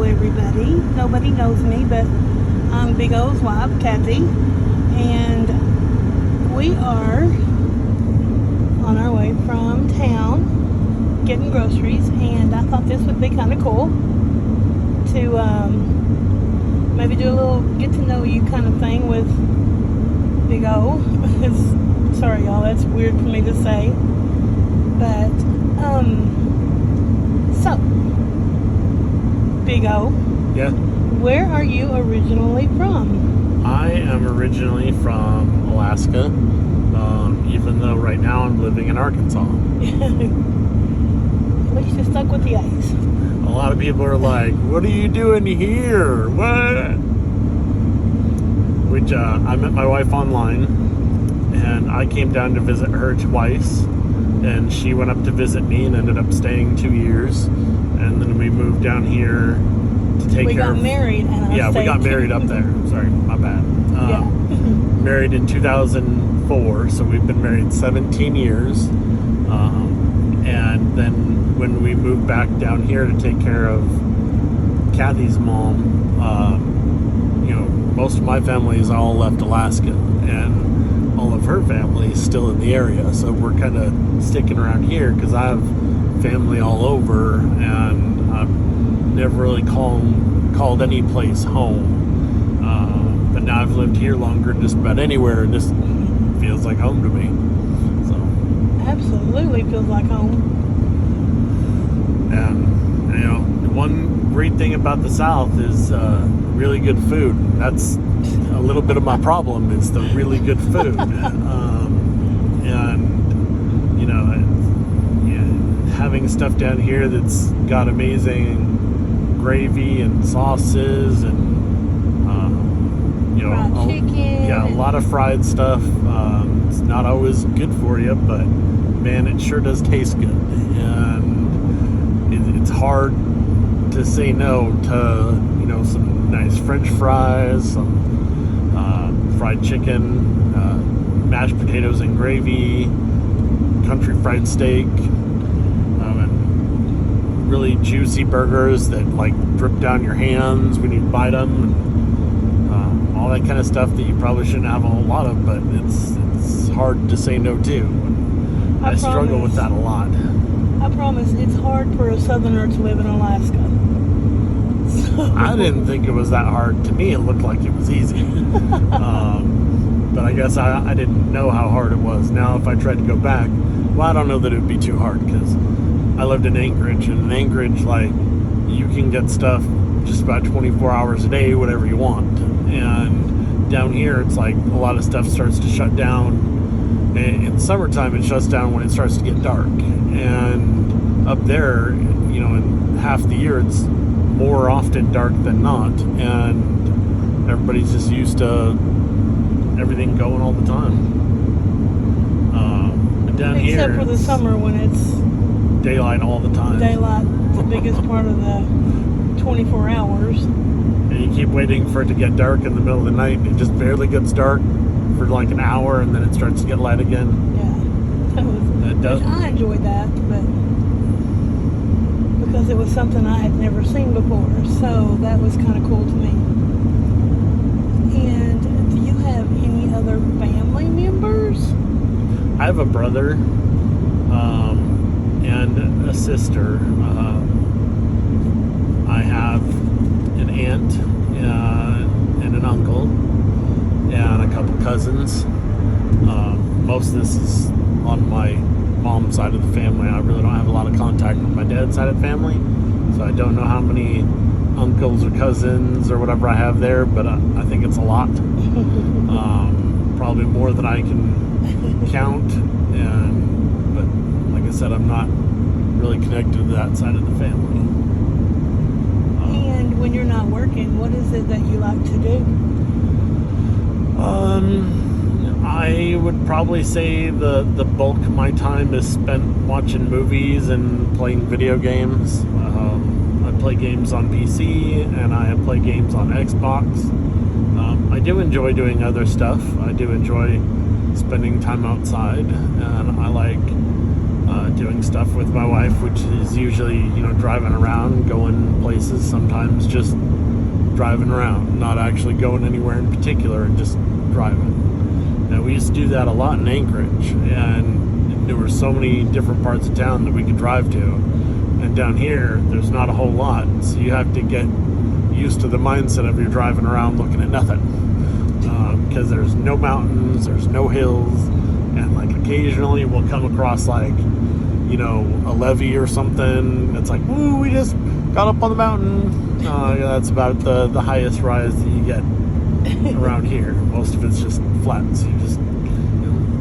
everybody. Nobody knows me, but I'm Big O's wife, Kathy, and we are on our way from town getting groceries, and I thought this would be kind of cool to maybe do a little get to know you kind of thing with Big O. Sorry y'all, that's weird for me to say, but so Big O, Yeah. where are you originally from? I am originally from Alaska, even though right now I'm living in Arkansas. At least you stuck with the A's. A lot of people are like, what are you doing here? What? Which, I met my wife online, and I came down to visit her twice, and she went up to visit me and ended up staying 2 years, and then we moved down here to take We care got of... married, and I Yeah, we got married up there. Sorry, my bad. Yeah. Married in 2004, so we've been married 17 years. And then when we moved back down here to take care of Kathy's mom, most of my family is all left Alaska, and all of her family is still in the area. So we're kind of sticking around here because I have family all over, and I've never really called any place home. But now I've lived here longer than just about anywhere, and this feels like home to me. So Absolutely feels like home. And the one great thing about the South is really good food. That's a little bit of my problem, is the really good food. Having stuff down here that's got amazing gravy and sauces and Fried chicken. a lot of fried stuff. It's not always good for you, but man, it sure does taste good. And it's hard to say no to some nice French fries, some fried chicken, mashed potatoes and gravy, country fried steak, and really juicy burgers that like drip down your hands when you bite them. All that kind of stuff that you probably shouldn't have a whole lot of, but it's hard to say no to. I struggle with that a lot. I promise, it's hard for a southerner to live in Alaska. So. I didn't think it was that hard. To me, it looked like it was easy. But I guess I didn't know how hard it was. Now, if I tried to go back, well, I don't know that it would be too hard, because I lived in Anchorage, and in Anchorage, like, you can get stuff just about 24 hours a day, whatever you want. And down here, it's like a lot of stuff starts to shut down. In summertime, it shuts down when it starts to get dark. And up there, in half the year, it's more often dark than not. And everybody's just used to everything going all the time. But down here, except for the summer when it's daylight all the time. Daylight, the biggest part of the 24 hours. And you keep waiting for it to get dark in the middle of the night. It just barely gets dark for like an hour, and then it starts to get light again. Yeah, It does. I enjoyed that, but because it was something I had never seen before, so that was kind of cool to me. And do you have any other family members? I have a brother and a sister. I have an aunt and an uncle and a couple cousins. Most of this is on my mom's side of the family. I really don't have a lot of contact with my dad's side of the family, so I don't know how many uncles or cousins or whatever I have there, but I think it's a lot. Probably more than I can count. But like I said, I'm not really connected to that side of the family. And when you're not working, what is it that you like to do? I would probably say the bulk of my time is spent watching movies and playing video games. I play games on PC and I play games on Xbox. I do enjoy doing other stuff. I do enjoy spending time outside, and I like doing stuff with my wife, which is usually, driving around, going places, sometimes just driving around, not actually going anywhere in particular, just driving. And we used to do that a lot in Anchorage, and there were so many different parts of town that we could drive to. And down here, there's not a whole lot, so you have to get used to the mindset of you're driving around looking at nothing. Because there's no mountains, there's no hills, and like occasionally we'll come across like, a levee or something. It's like, ooh, we just got up on the mountain. That's about the highest rise that you get around here. Most of it's just flat, so you just,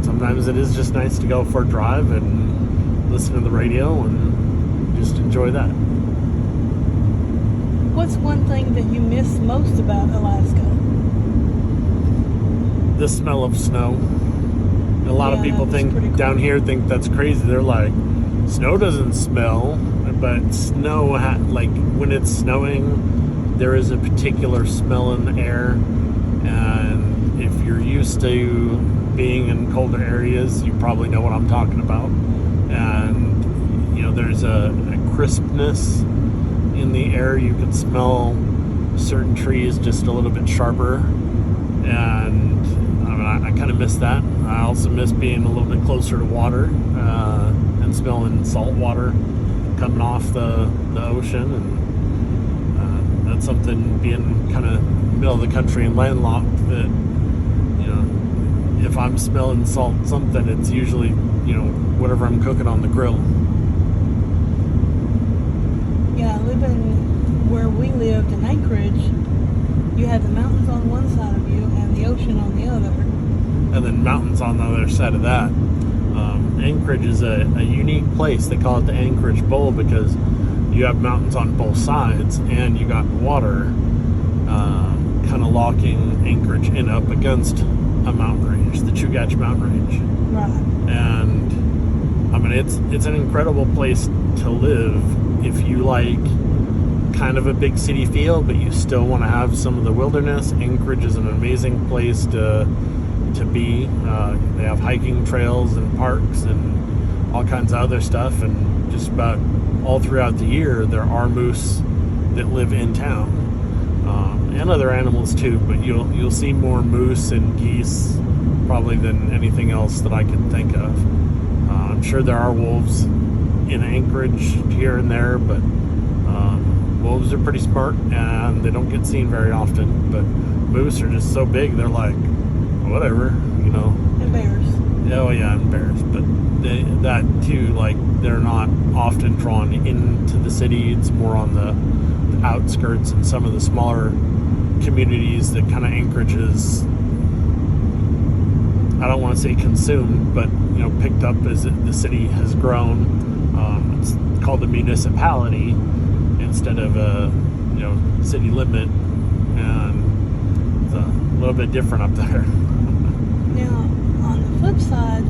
sometimes it is just nice to go for a drive and listen to the radio and just enjoy that. What's one thing that you miss most about Alaska? The smell of snow. A lot of people think cool. down here think that's crazy. They're like, snow doesn't smell, but snow, like when it's snowing, there is a particular smell in the air, and if you're used to being in colder areas, you probably know what I'm talking about. And there's a crispness in the air. You can smell certain trees just a little bit sharper, and I kind of miss that. I also miss being a little bit closer to water and smelling salt water coming off the ocean, and that's something, being kind of middle of the country and landlocked, that if I'm smelling something, it's usually whatever I'm cooking on the grill. Yeah, living where we lived in Anchorage, you had the mountains on one side of you and the ocean on the other. And then mountains on the other side of that. Anchorage is a unique place. They call it the Anchorage Bowl because you have mountains on both sides, and you got water kind of locking Anchorage in up against a mountain range, the Chugach mountain range. Right. And it's an incredible place to live if you like kind of a big city feel, but you still want to have some of the wilderness. Anchorage is an amazing place to be. They have hiking trails and parks and all kinds of other stuff, and just about all throughout the year there are moose that live in town, and other animals too, but you'll see more moose and geese probably than anything else that I can think of. I'm sure there are wolves in Anchorage here and there, but wolves are pretty smart and they don't get seen very often. But moose are just so big, they're like, whatever, And bears. Oh yeah, and bears. But that too, like, they're not often drawn into the city. It's more on the outskirts and some of the smaller communities that kind of Anchorage is, I don't want to say consumed, but picked up as the city has grown. It's called a municipality instead of a city limit, and it's a little bit different up there. Now, on the flip side,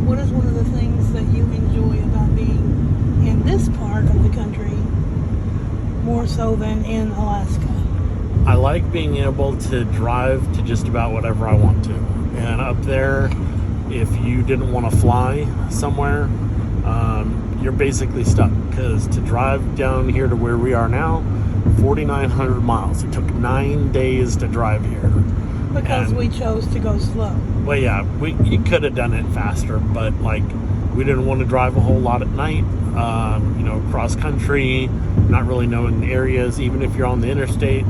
what is one of the things that you enjoy about being in this part of the country more so than in Alaska? I like being able to drive to just about whatever I want to. And up there, if you didn't want to fly somewhere, you're basically stuck. Because to drive down here to where we are now, 4,900 miles. It took 9 days to drive here. Because we chose to go slow. Well, yeah, you could have done it faster, but we didn't want to drive a whole lot at night. Cross country, not really knowing the areas. Even if you're on the interstate,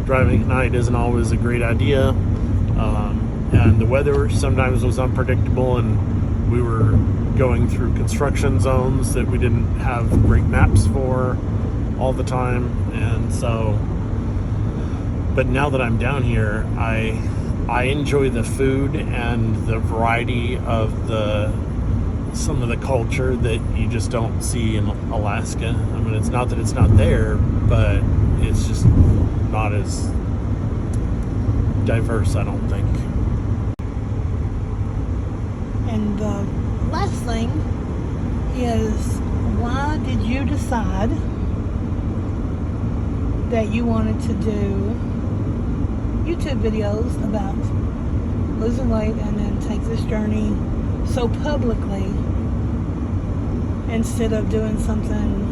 driving at night isn't always a great idea. And the weather sometimes was unpredictable, and we were going through construction zones that we didn't have great maps for all the time. And so, but now that I'm down here, I enjoy the food and the variety of some of the culture that you just don't see in Alaska. I mean, it's not that it's not there, but it's just not as diverse, I don't think. And the last thing is, why did you decide that you wanted to do YouTube videos about losing weight and then take this journey so publicly instead of doing something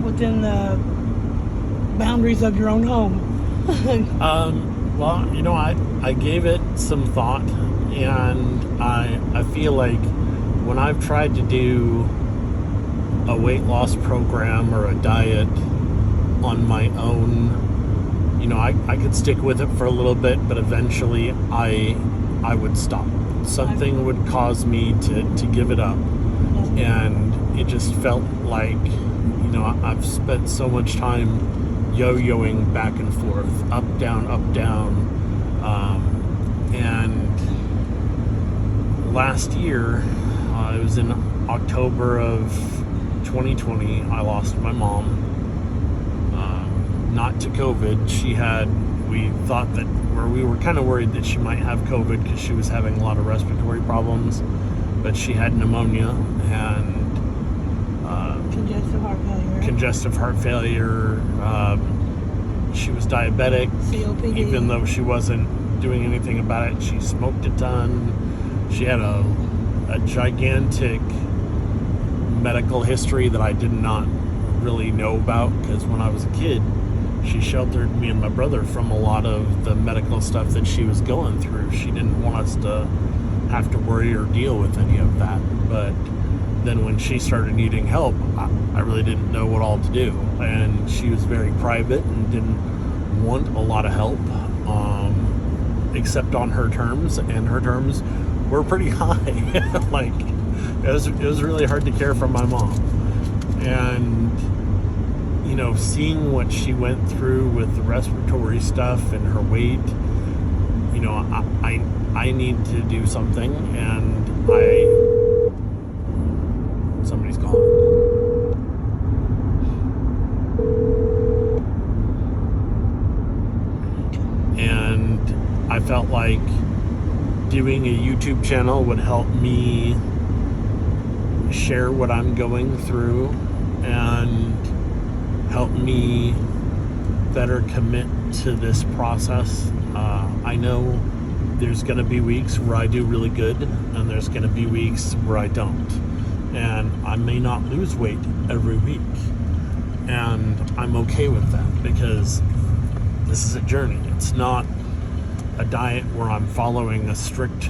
within the boundaries of your own home. Well, I gave it some thought, and I feel like when I've tried to do a weight loss program or a diet on my own, I could stick with it for a little bit, but eventually I would stop. Something would cause me to give it up. And it just felt like, I've spent so much time yo-yoing back and forth, up, down, and last year, it was in October of 2020, I lost my mom. Not to COVID. We thought that, or we were kind of worried that she might have COVID because she was having a lot of respiratory problems, but she had pneumonia and congestive heart failure. She was diabetic. COPD. Even though she wasn't doing anything about it. She smoked a ton. She had a gigantic medical history that I did not really know about, because when I was a kid, she sheltered me and my brother from a lot of the medical stuff that she was going through. She didn't want us to have to worry or deal with any of that. But then when she started needing help, I really didn't know what all to do. And she was very private and didn't want a lot of help, except on her terms, and her terms were pretty high. Like, it was really hard to care for my mom. And seeing what she went through with the respiratory stuff and her weight, I need to do something, and somebody's calling. And I felt like doing a YouTube channel would help me share what I'm going through and help me better commit to this process. I know there's going to be weeks where I do really good, and there's going to be weeks where I don't. And I may not lose weight every week. And I'm okay with that, because this is a journey. It's not a diet where I'm following a strict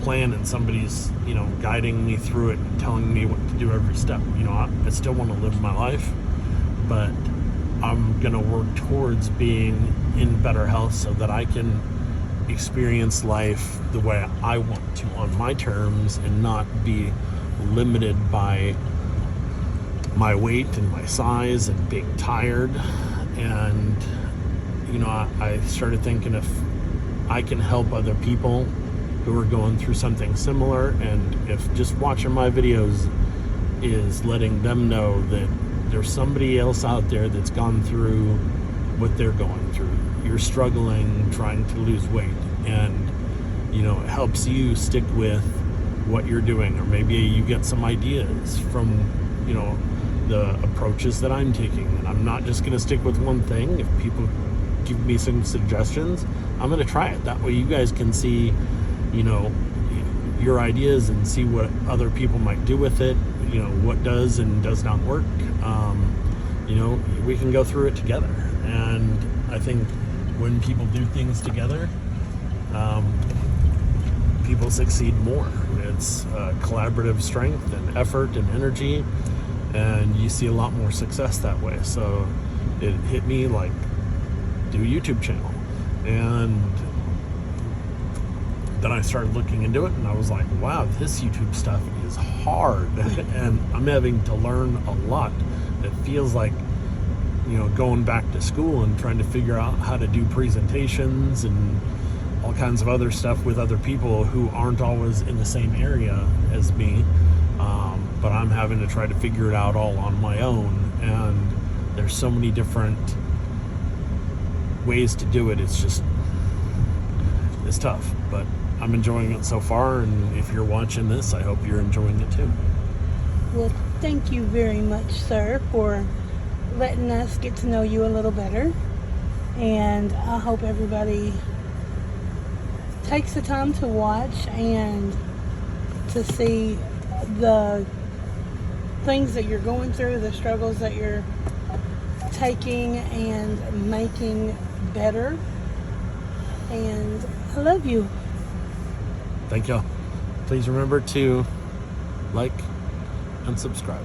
plan and somebody's, guiding me through it and telling me what to do every step. I still want to live my life, but I'm going to work towards being in better health so that I can experience life the way I want to, on my terms, and not be limited by my weight and my size and being tired. And I started thinking, if I can help other people who are going through something similar, and if just watching my videos is letting them know that there's somebody else out there that's gone through what they're going through. You're struggling trying to lose weight, and it helps you stick with what you're doing, or maybe you get some ideas from the approaches that I'm taking. And I'm not just going to stick with one thing. If people give me some suggestions, I'm going to try it. That way you guys can see your ideas and see what other people might do with it, what does and does not work. We can go through it together. And I think when people do things together, people succeed more. It's collaborative strength and effort and energy, and you see a lot more success that way. So it hit me like, do a YouTube channel. And then I started looking into it, and I was like, wow, this YouTube stuff is hard. And I'm having to learn a lot. It feels like going back to school and trying to figure out how to do presentations and all kinds of other stuff with other people who aren't always in the same area as me. But I'm having to try to figure it out all on my own. And there's so many different ways to do it. It's tough, but I'm enjoying it so far. And if you're watching this, I hope you're enjoying it too. Well, thank you very much, sir, for letting us get to know you a little better. And I hope everybody takes the time to watch and to see the things that you're going through, the struggles that you're taking and making better. And I love you. Thank y'all. Please remember to like and subscribe.